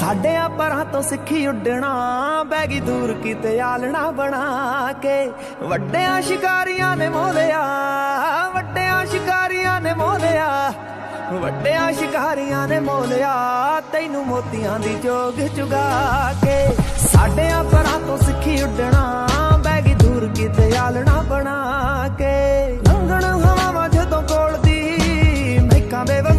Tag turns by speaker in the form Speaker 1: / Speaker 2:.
Speaker 1: ਸਾਡਿਆਂ ਪਰਾਂ ਤੋਂ ਸਿੱਖੀ ਉੱਡਣਾ, ਬਹਿ ਗਈ ਦੂਰ ਕਿਤੇ ਆਲਣਾ ਬਣਾ ਕੇ। ਵੱਡਿਆਂ ਸ਼ਿਕਾਰੀਆਂ ਨੇ ਮੋਲਿਆ, ਵੱਡਿਆਂ ਸ਼ਿਕਾਰੀਆਂ ਨੇ ਮੋਲਿਆ, ਵੱਡਿਆਂ ਸ਼ਿਕਾਰੀਆਂ ਨੇ ਮੋਲਿਆ, ਤੈਨੂੰ ਮੋਤੀਆਂ ਦੀ ਜੋਗ ਚੁਗਾ ਕੇ। ਸਾਡਿਆਂ ਪਰਾਂ ਤੋਂ ਸਿੱਖੀ ਉੱਡਣਾ, ਬਹਿ ਗਈ ਦੂਰ ਕਿਤੇ ਆਲਣਾ ਬਣਾ ਕੇ। ਲੰਘਣ ਹਵਾਵਾਂ ਜਦੋਂ ਕੋਲ ਦੀ ਮਹਿਕਾਂ ਬੇਵ